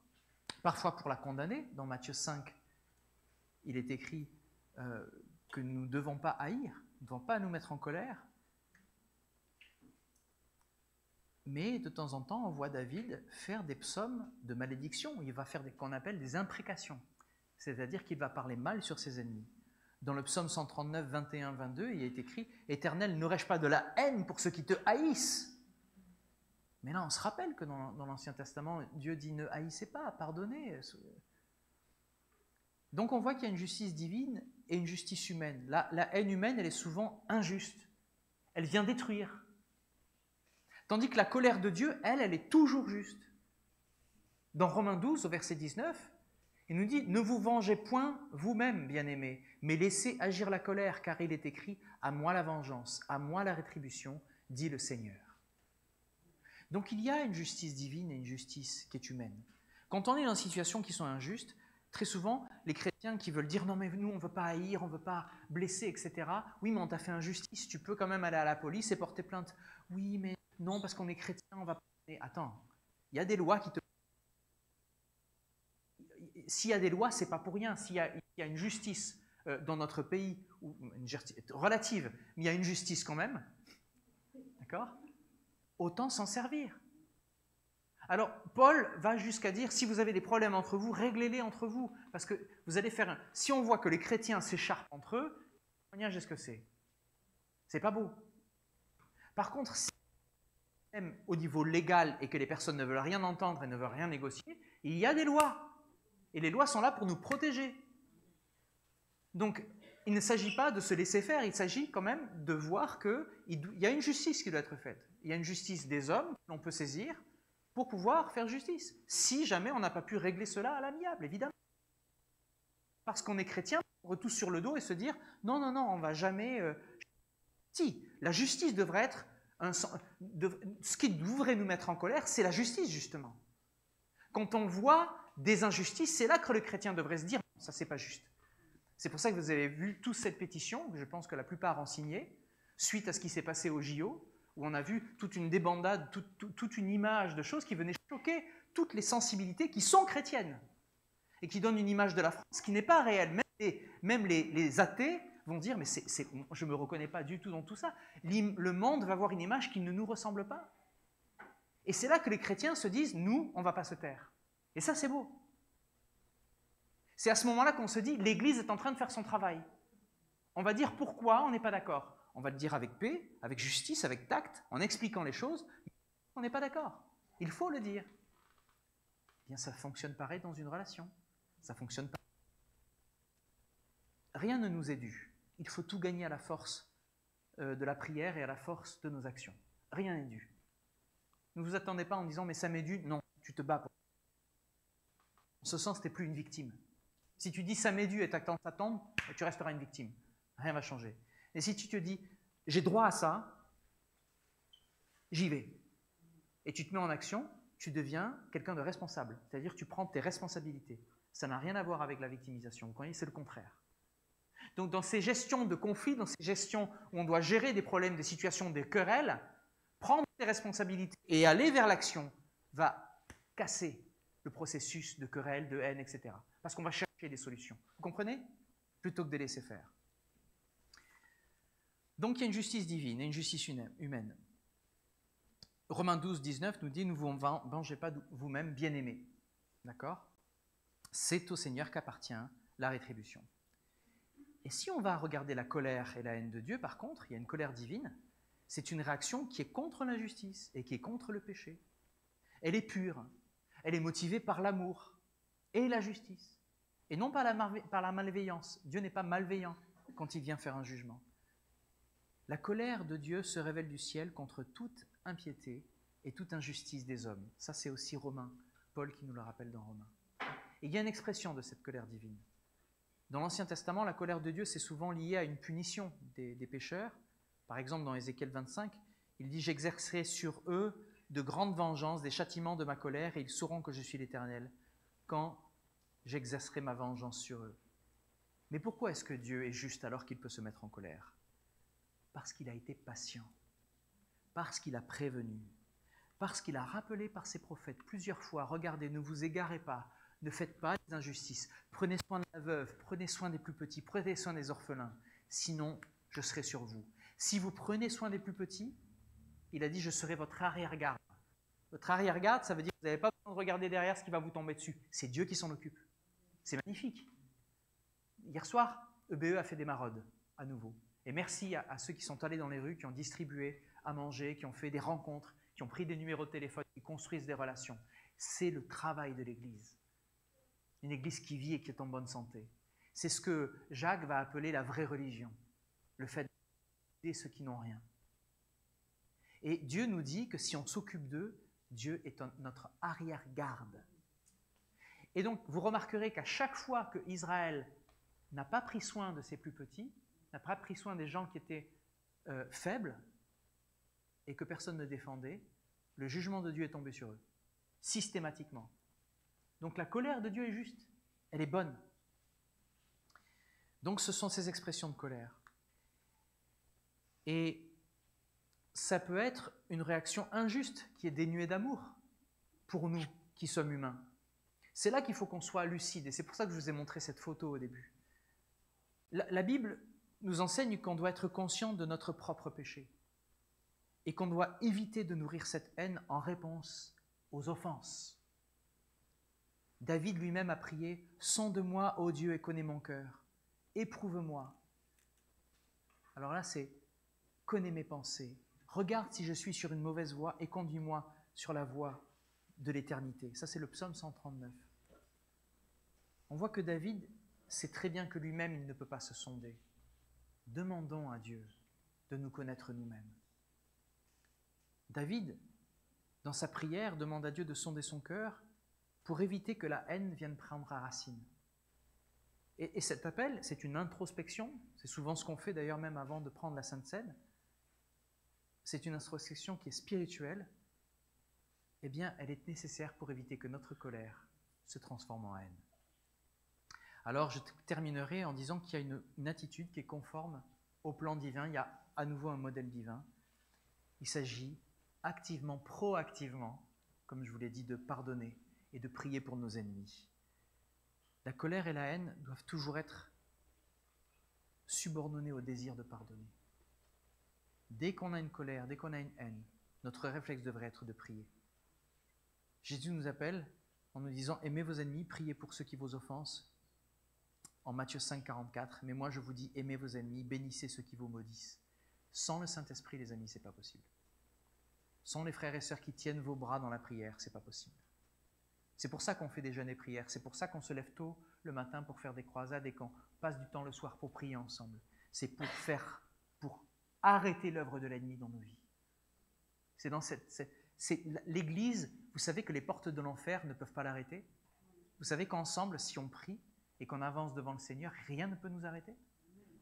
S1: parfois pour la condamner. Dans Matthieu 5, il est écrit que nous ne devons pas haïr, nous ne devons pas nous mettre en colère. Mais de temps en temps, on voit David faire des psaumes de malédiction. Il va faire ce qu'on appelle des imprécations, c'est-à-dire qu'il va parler mal sur ses ennemis. Dans le psaume 139, 21, 22, il est écrit « Éternel, n'aurais-je pas de la haine pour ceux qui te haïssent ?» Mais là, on se rappelle que dans l'Ancien Testament, Dieu dit « Ne haïssez pas, pardonnez ». Donc on voit qu'il y a une justice divine et une justice humaine. La haine humaine, elle est souvent injuste. Elle vient détruire. Tandis que la colère de Dieu, elle est toujours juste. Dans Romains 12, au verset 19, il nous dit « Ne vous vengez point vous-même, bien-aimés, mais laissez agir la colère, car il est écrit « À moi la vengeance, à moi la rétribution, dit le Seigneur. » Donc il y a une justice divine et une justice qui est humaine. Quand on est dans des situations qui sont injustes, très souvent, les chrétiens qui veulent dire « Non, mais nous, on ne veut pas haïr, on ne veut pas blesser, etc. » Oui, mais on t'a fait injustice, tu peux quand même aller à la police et porter plainte. Oui, mais non, parce qu'on est chrétien, on va pas... Attends, il y a des lois qui te... S'il y a des lois, ce n'est pas pour rien. S'il y a une justice dans notre pays, ou une justice relative, mais il y a une justice quand même, d'accord ? Autant s'en servir. Alors, Paul va jusqu'à dire, si vous avez des problèmes entre vous, réglez-les entre vous. Parce que vous allez faire Si on voit que les chrétiens s'écharpent entre eux, qu'est-ce que c'est ? C'est pas beau. Par contre, si même au niveau légal et que les personnes ne veulent rien entendre et ne veulent rien négocier, il y a des lois. Et les lois sont là pour nous protéger. Donc, il ne s'agit pas de se laisser faire, il s'agit quand même de voir qu'il y a une justice qui doit être faite. Il y a une justice des hommes que l'on peut saisir pour pouvoir faire justice. Si jamais on n'a pas pu régler cela à l'amiable, évidemment. Parce qu'on est chrétien, on retousse sur le dos et se dire « Non, non, non, on ne va jamais... Si, la justice devrait être... Ce qui devrait nous mettre en colère, c'est la justice, justement. Quand on voit des injustices, c'est là que le chrétien devrait se dire « Ça, c'est pas juste ». C'est pour ça que vous avez vu toute cette pétition, que je pense que la plupart ont signée, suite à ce qui s'est passé au JO, où on a vu toute une débandade, toute une image de choses qui venaient choquer toutes les sensibilités qui sont chrétiennes et qui donnent une image de la France qui n'est pas réelle. Même les athées vont dire « Mais je ne me reconnais pas du tout dans tout ça. Le monde va voir une image qui ne nous ressemble pas. » Et c'est là que les chrétiens se disent « Nous, on ne va pas se taire. » Et ça, c'est beau. C'est à ce moment-là qu'on se dit « L'Église est en train de faire son travail. » On va dire pourquoi on n'est pas d'accord. On va le dire avec paix, avec justice, avec tact, en expliquant les choses. On n'est pas d'accord. Il faut le dire. Eh bien, ça fonctionne pareil dans une relation. Ça fonctionne pareil. Rien ne nous est dû. Il faut tout gagner à la force de la prière et à la force de nos actions. Rien n'est dû. Ne vous attendez pas en disant « Mais ça m'est dû ». Non, tu te bats pour. En ce sens, tu n'es plus une victime. Si tu dis « ça m'est dû » et t'attends que ça tombe, tu resteras une victime. Rien ne va changer. Et si tu te dis « j'ai droit à ça », j'y vais. Et tu te mets en action, tu deviens quelqu'un de responsable. C'est-à-dire que tu prends tes responsabilités. Ça n'a rien à voir avec la victimisation. Vous voyez, c'est le contraire. Donc dans ces gestions de conflits, dans ces gestions où on doit gérer des problèmes, des situations, des querelles, prendre tes responsabilités et aller vers l'action va casser le processus de querelle, de haine, etc. Parce qu'on va chercher des solutions. Vous comprenez ? Plutôt que de laisser faire. Donc il y a une justice divine et une justice humaine. Romains 12, 19 nous dit « Ne vous vengez pas vous-même, bien-aimés. » D'accord ? C'est au Seigneur qu'appartient la rétribution. Et si on va regarder la colère et la haine de Dieu, par contre, il y a une colère divine, c'est une réaction qui est contre l'injustice et qui est contre le péché. Elle est pure, elle est motivée par l'amour et la justice, et non par la malveillance. Dieu n'est pas malveillant quand il vient faire un jugement. La colère de Dieu se révèle du ciel contre toute impiété et toute injustice des hommes. Ça, c'est aussi Romains, Paul qui nous le rappelle dans Romains. Et il y a une expression de cette colère divine. Dans l'Ancien Testament, la colère de Dieu, c'est souvent lié à une punition des pécheurs. Par exemple, dans Ézéchiel 25, il dit « J'exercerai sur eux de grandes vengeances, des châtiments de ma colère, et ils sauront que je suis l'Éternel, quand j'exercerai ma vengeance sur eux. » Mais pourquoi est-ce que Dieu est juste alors qu'il peut se mettre en colère? Parce qu'il a été patient, parce qu'il a prévenu, parce qu'il a rappelé par ses prophètes plusieurs fois, regardez, ne vous égarez pas, ne faites pas des injustices, prenez soin de la veuve, prenez soin des plus petits, prenez soin des orphelins, sinon je serai sur vous. Si vous prenez soin des plus petits, il a dit, je serai votre arrière-garde. Votre arrière-garde, ça veut dire que vous n'avez pas besoin de regarder derrière ce qui va vous tomber dessus. C'est Dieu qui s'en occupe. C'est magnifique. Hier soir, EBE a fait des maraudes, à nouveau. Et merci à ceux qui sont allés dans les rues, qui ont distribué à manger, qui ont fait des rencontres, qui ont pris des numéros de téléphone, qui construisent des relations. C'est le travail de l'Église. Une Église qui vit et qui est en bonne santé. C'est ce que Jacques va appeler la vraie religion. Le fait d'aider ceux qui n'ont rien. Et Dieu nous dit que si on s'occupe d'eux, Dieu est notre arrière-garde. Et donc, vous remarquerez qu'à chaque fois que Israël n'a pas pris soin de ses plus petits, n'a pas pris soin des gens qui étaient faibles et que personne ne défendait, le jugement de Dieu est tombé sur eux, systématiquement. Donc la colère de Dieu est juste, elle est bonne. Donc ce sont ces expressions de colère. Et ça peut être une réaction injuste qui est dénuée d'amour pour nous qui sommes humains. C'est là qu'il faut qu'on soit lucide, et c'est pour ça que je vous ai montré cette photo au début. La Bible nous enseigne qu'on doit être conscient de notre propre péché et qu'on doit éviter de nourrir cette haine en réponse aux offenses. David lui-même a prié « Sonde-moi, ô Dieu, et connais mon cœur. Éprouve-moi. » Alors là, c'est « Connais mes pensées. Regarde si je suis sur une mauvaise voie et conduis-moi sur la voie de l'éternité. » Ça, c'est le psaume 139. On voit que David sait très bien que lui-même, il ne peut pas se sonder. Demandons à Dieu de nous connaître nous-mêmes. David, dans sa prière, demande à Dieu de sonder son cœur pour éviter que la haine vienne prendre racine. Et cet appel, c'est une introspection, c'est souvent ce qu'on fait d'ailleurs même avant de prendre la Sainte Seine, c'est une introspection qui est spirituelle, eh bien elle est nécessaire pour éviter que notre colère se transforme en haine. Alors je terminerai en disant qu'il y a une attitude qui est conforme au plan divin, il y a à nouveau un modèle divin. Il s'agit activement, proactivement, comme je vous l'ai dit, de pardonner et de prier pour nos ennemis. La colère et la haine doivent toujours être subordonnées au désir de pardonner. Dès qu'on a une colère, dès qu'on a une haine, notre réflexe devrait être de prier. Jésus nous appelle en nous disant « Aimez vos ennemis, priez pour ceux qui vous offensent » en Matthieu 5, 44. « Mais moi je vous dis, aimez vos ennemis, bénissez ceux qui vous maudissent. » Sans le Saint-Esprit, les amis, ce n'est pas possible. Sans les frères et sœurs qui tiennent vos bras dans la prière, ce n'est pas possible. C'est pour ça qu'on fait des jeûnes et prières, c'est pour ça qu'on se lève tôt le matin pour faire des croisades et qu'on passe du temps le soir pour prier ensemble. C'est pour arrêter l'œuvre de l'ennemi dans nos vies. C'est dans l'Église, vous savez que les portes de l'enfer ne peuvent pas l'arrêter. Vous savez qu'ensemble, si on prie et qu'on avance devant le Seigneur, rien ne peut nous arrêter.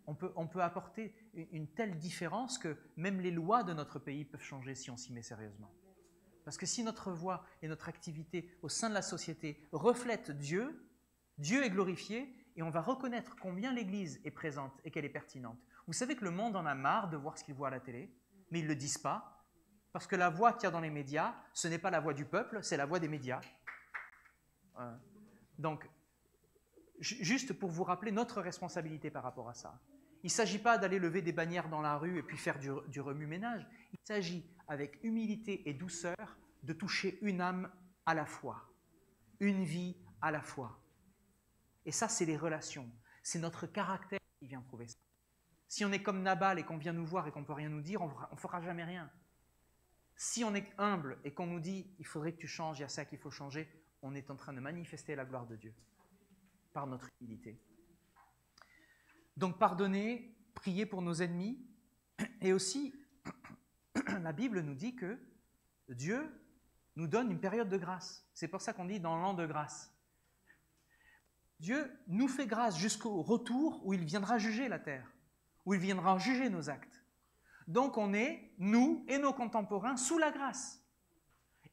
S1: On peut apporter une telle différence que même les lois de notre pays peuvent changer si on s'y met sérieusement. Parce que si notre voix et notre activité au sein de la société reflètent Dieu, Dieu est glorifié et on va reconnaître combien l'Église est présente et qu'elle est pertinente. Vous savez que le monde en a marre de voir ce qu'il voit à la télé, mais ils ne le disent pas, parce que la voix qu'il y a dans les médias, ce n'est pas la voix du peuple, c'est la voix des médias. Donc, juste pour vous rappeler notre responsabilité par rapport à ça. Il ne s'agit pas d'aller lever des bannières dans la rue et puis faire du remue-ménage. Il s'agit, avec humilité et douceur, de toucher une âme à la fois, une vie à la fois. Et ça, c'est les relations. C'est notre caractère qui vient prouver ça. Si on est comme Nabal et qu'on vient nous voir et qu'on ne peut rien nous dire, on ne fera jamais rien. Si on est humble et qu'on nous dit « il faudrait que tu changes, il y a ça qu'il faut changer », on est en train de manifester la gloire de Dieu par notre humilité. Donc pardonner, prier pour nos ennemis, et aussi la Bible nous dit que Dieu nous donne une période de grâce. C'est pour ça qu'on dit dans l'an de grâce. Dieu nous fait grâce jusqu'au retour où il viendra juger la terre, où il viendra juger nos actes. Donc on est, nous et nos contemporains, sous la grâce.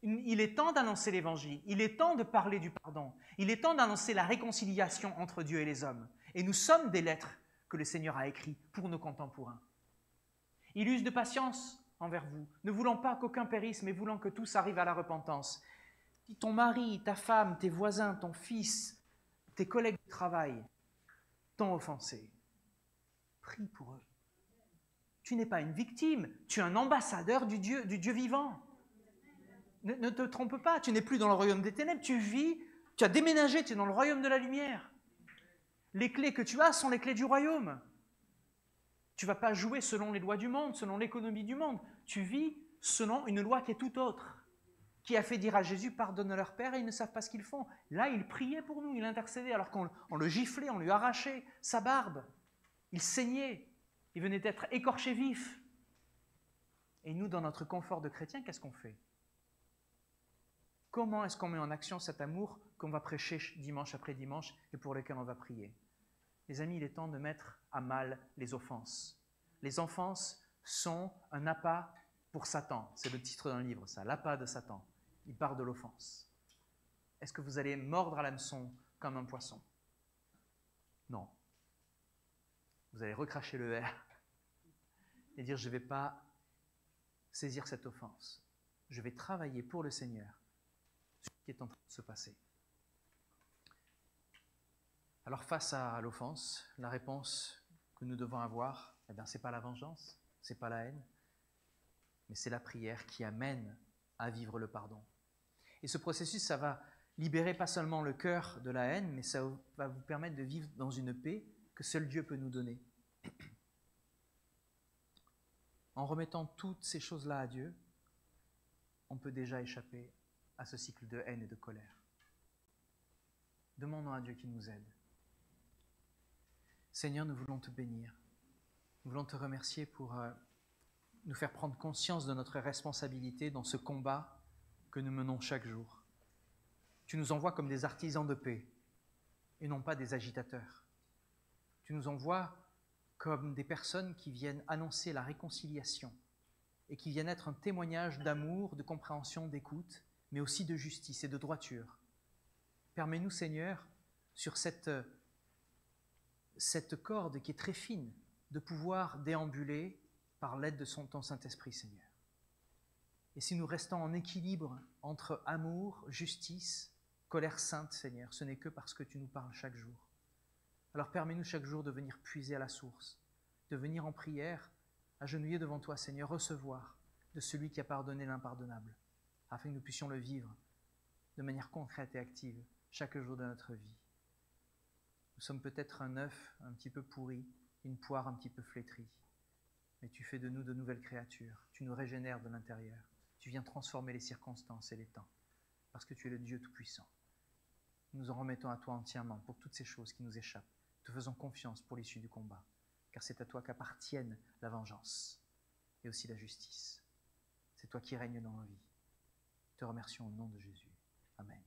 S1: Il est temps d'annoncer l'Évangile, il est temps de parler du pardon, il est temps d'annoncer la réconciliation entre Dieu et les hommes. Et nous sommes des lettres que le Seigneur a écrites pour nos contemporains. Il use de patience envers vous, ne voulant pas qu'aucun périsse, mais voulant que tous arrivent à la repentance. Si ton mari, ta femme, tes voisins, ton fils, tes collègues de travail t'ont offensé, prie pour eux. Tu n'es pas une victime, tu es un ambassadeur du Dieu vivant. Ne te trompe pas, tu n'es plus dans le royaume des ténèbres, tu vis, tu as déménagé, tu es dans le royaume de la lumière. Les clés que tu as sont les clés du royaume. Tu ne vas pas jouer selon les lois du monde, selon l'économie du monde. Tu vis selon une loi qui est tout autre, qui a fait dire à Jésus, pardonne leur Père et ils ne savent pas ce qu'ils font. Là, il priait pour nous, il intercédait, alors qu'on le giflait, on lui arrachait sa barbe. Il saignait, il venait d'être écorché vif. Et nous, dans notre confort de chrétien, qu'est-ce qu'on fait? Comment est-ce qu'on met en action cet amour qu'on va prêcher dimanche après dimanche et pour lequel on va prier? Les amis, il est temps de mettre à mal les offenses. Les offenses sont un appât pour Satan. C'est le titre d'un livre, ça, l'appât de Satan. Il part de l'offense. Est-ce que vous allez mordre à l'hameçon comme un poisson? Non. Vous allez recracher le verre et dire, je ne vais pas saisir cette offense. Je vais travailler pour le Seigneur sur ce qui est en train de se passer. Alors face à l'offense, la réponse que nous devons avoir, ce n'est pas la vengeance, ce n'est pas la haine, mais c'est la prière qui amène à vivre le pardon. Et ce processus, ça va libérer pas seulement le cœur de la haine, mais ça va vous permettre de vivre dans une paix que seul Dieu peut nous donner. En remettant toutes ces choses-là à Dieu, on peut déjà échapper à ce cycle de haine et de colère. Demandons à Dieu qu'il nous aide. Seigneur, nous voulons te bénir. Nous voulons te remercier pour nous faire prendre conscience de notre responsabilité dans ce combat que nous menons chaque jour. Tu nous envoies comme des artisans de paix et non pas des agitateurs. Tu nous envoies comme des personnes qui viennent annoncer la réconciliation et qui viennent être un témoignage d'amour, de compréhension, d'écoute, mais aussi de justice et de droiture. Permets-nous, Seigneur, sur cette corde qui est très fine, de pouvoir déambuler par l'aide de ton Saint-Esprit, Seigneur. Et si nous restons en équilibre entre amour, justice, colère sainte, Seigneur, ce n'est que parce que tu nous parles chaque jour. Alors permets-nous chaque jour de venir puiser à la source, de venir en prière, agenouiller devant toi, Seigneur, recevoir de celui qui a pardonné l'impardonnable, afin que nous puissions le vivre de manière concrète et active chaque jour de notre vie. Nous sommes peut-être un œuf un petit peu pourri, une poire un petit peu flétrie, mais tu fais de nous de nouvelles créatures, tu nous régénères de l'intérieur, tu viens transformer les circonstances et les temps, parce que tu es le Dieu Tout-Puissant. Nous en remettons à toi entièrement pour toutes ces choses qui nous échappent. Te faisons confiance pour l'issue du combat, car c'est à toi qu'appartiennent la vengeance et aussi la justice. C'est toi qui règnes dans nos vies. Te remercions au nom de Jésus. Amen.